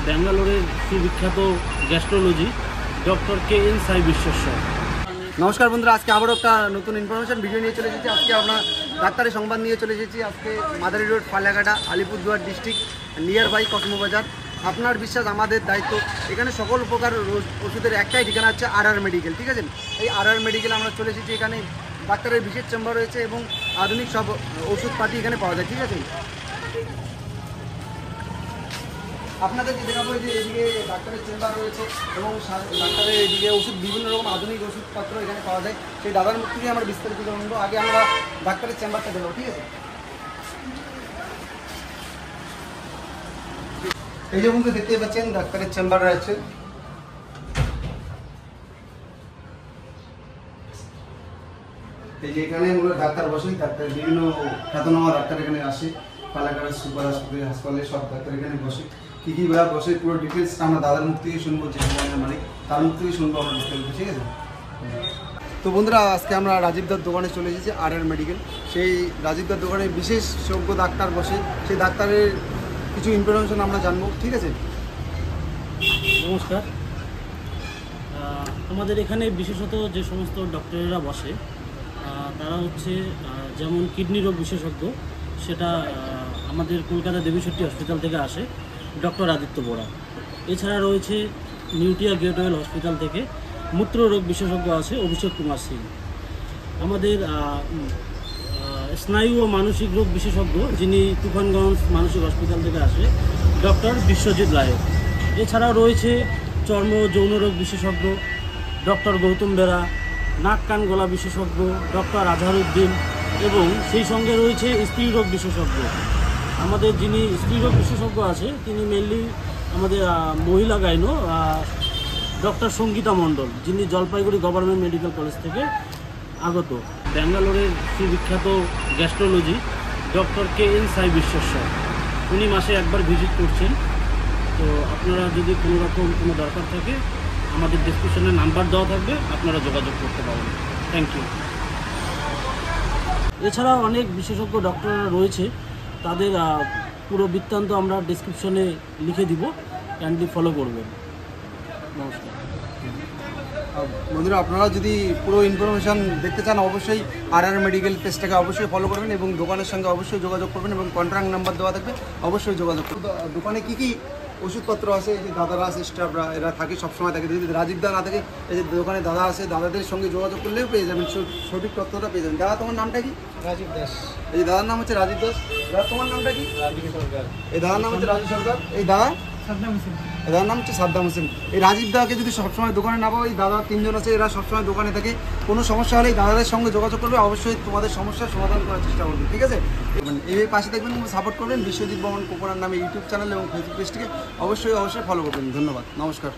ব্যাঙ্গালোরের সুবিখ্যাত gastrology doctor KN সাই বিশ্বেশ্বর। নমস্কার বন্ধুরা, আজকে আবারও একটা নতুন ইনফরমেশন ভিডিও নিয়ে চলে এসেছি। আজকে আমরা ডাক্তারি সংবাদ নিয়ে চলে এসেছি। আজকে Madari road, Falakata, Alipurduar district, near by কসমোবাজার। আপনার বিশ্বাস আমাদের দায়িত্ব। এখানে সকল প্রকার ওষুধের একটাই ঠিকানা হচ্ছে RR মেডিকেল। ঠিক আছে, এই RR মেডিকেলে আমরা চলে এসেছি। এখানে ডাক্তারের বিশেষ চেম্বার রয়েছে এবং আধুনিক সব ওষুধপাতি এখানে পাওয়া যায়। ঠিক আছে, আপনাদেরকে দেখাবো যে এদিকে ডাক্তারের চেম্বার রয়েছে এবং ডাক্তারের এদিকে ওষুধ, বিভিন্ন রকম আধুনিক ওষুধপত্র এখানে পাওয়া যায়। সেই দাদার মুখ থেকে আমরা বিস্তারিত জানবো। আগে আমরা ডাক্তারের চেম্বারটা দেবো। ঠিক আছে, এই যে বন্ধু দেখতে পাচ্ছেন ডাক্তারের চেম্বার রয়েছে। এই যে এখানে ডাক্তার বসে, ডাক্তার বিভিন্ন খ্যাতনামা ডাক্তার এখানে আসে। ফালাকাটা সুপার হাসপাতালে সব ডাক্তার এখানে বসে। কী কী ভাবে বসে পুরো ডিটেলসটা আমরা দাদার মুখ থেকে শুনবো, যে মানে তার মুখ থেকে শুনবো আমরা বিস্তারিত। ঠিক আছে, তো বন্ধুরা আজকে আমরা রাজীবদার দোকানে চলে এসেছি, RR মেডিকেল। সেই রাজীবদার দোকানে বিশেষজ্ঞ ডাক্তার বসে, সেই ডাক্তারের কিছু ইনফরমেশন আমরা জানবো। ঠিক আছে, নমস্কার। আমাদের এখানে বিশেষত যে সমস্ত ডক্টরেরা বসে তারা হচ্ছে যেমন কিডনি রোগ বিশেষজ্ঞ, সেটা আমাদের কলকাতা দেবীশট্টি হসপিটাল থেকে আসে ডক্টর আদিত্য বোরা। এছাড়া রয়েছে নিউটিয়া গেটওয়েল হসপিটাল থেকে মূত্র রোগ বিশেষজ্ঞ আছে অভিষেক কুমার সিং। আমাদের স্নায়ু ও মানসিক রোগ বিশেষজ্ঞ, যিনি তুফানগঞ্জ মানসিক হসপিটাল থেকে আসে ডক্টর বিশ্বজিৎ রায়। এছাড়াও রয়েছে চর্ম যৌন রোগ বিশেষজ্ঞ ডক্টর গৌতম বেরা, নাক কান গলা বিশেষজ্ঞ ডক্টর আজহারউদ্দিন, এবং সেই সঙ্গে রয়েছে স্ত্রী রোগ বিশেষজ্ঞ। আমাদের যিনি স্ত্রী রোগ বিশেষজ্ঞ আছে তিনি মেনলি আমাদের মহিলা গাইনো ডক্টর সঙ্গীতা মণ্ডল, যিনি জলপাইগুড়ি গভর্নমেন্ট মেডিকেল কলেজ থেকে আগত। ব্যাঙ্গালোরের সুবিখ্যাত গ্যাস্ট্রোলজি ডক্টর KN সাই বিশ্বেশ্বর, উনি মাসে একবার ভিজিট করছেন। তো আপনারা যদি কোনো রকম কোনো দরকার থাকে আমাদের ডেসক্রিপশনে নাম্বার দেওয়া থাকবে, আপনারা যোগাযোগ করতে পারেন। Thank you. এছাড়াও অনেক বিশেষজ্ঞ ডক্টররা রয়েছে, তাদের পুরো বৃত্তান্ত আমরা ডেসক্রিপশনে লিখে দিব, কাইন্ডলি ফলো করবেন। নমস্কার বন্ধুরা, আপনারা যদি পুরো ইনফরমেশান দেখতে চান অবশ্যই RR মেডিকেল পেজটাকে অবশ্যই ফলো করবেন এবং দোকানের সঙ্গে অবশ্যই যোগাযোগ করবেন এবং কন্ট্যাক্ট নাম্বার দেওয়া থাকবে, অবশ্যই যোগাযোগ করবেন। দোকানে কী কী ওষুধপত্র আছে, এই যে দাদারা আছে, স্টাফরা এরা থাকে, সবসময় থাকে। যদি রাজীবদা না থাকে, এই যে দোকানে দাদা আছে, দাদাদের সঙ্গে যোগাযোগ করলেও পেয়ে যাবেন, সঠিক তথ্যটা পেয়ে যাবেন। দাদা তোমার নামটা কি? রাজীব দাস। এই যে দাদার নাম হচ্ছে রাজীব দাস। দাদা তোমার নামটা কি? রাজীব সরকার। এই দাদার নাম হচ্ছে রাজীব সরকার। এই দাদা এদের নাম হচ্ছে সাদ্দাম হোসেন। এই রাজীব দাকে যদি সবসময় দোকানে না পাবো, এই দাদা তিনজন আছে, এরা সবসময় দোকানে থাকে। কোনো সমস্যা হলে এই দাদাদের সঙ্গে যোগাযোগ করবে, অবশ্যই তোমাদের সমস্যার সমাধান করার চেষ্টা করবে। ঠিক আছে, এই পাশে দেখবেন, সাপোর্ট করবেন বিশ্বজিৎ বর্মন কোপনার নামে ইউটিউব চ্যানেল এবং ফেসবুক পেজটিকে অবশ্যই ফলো করবেন। ধন্যবাদ, নমস্কার।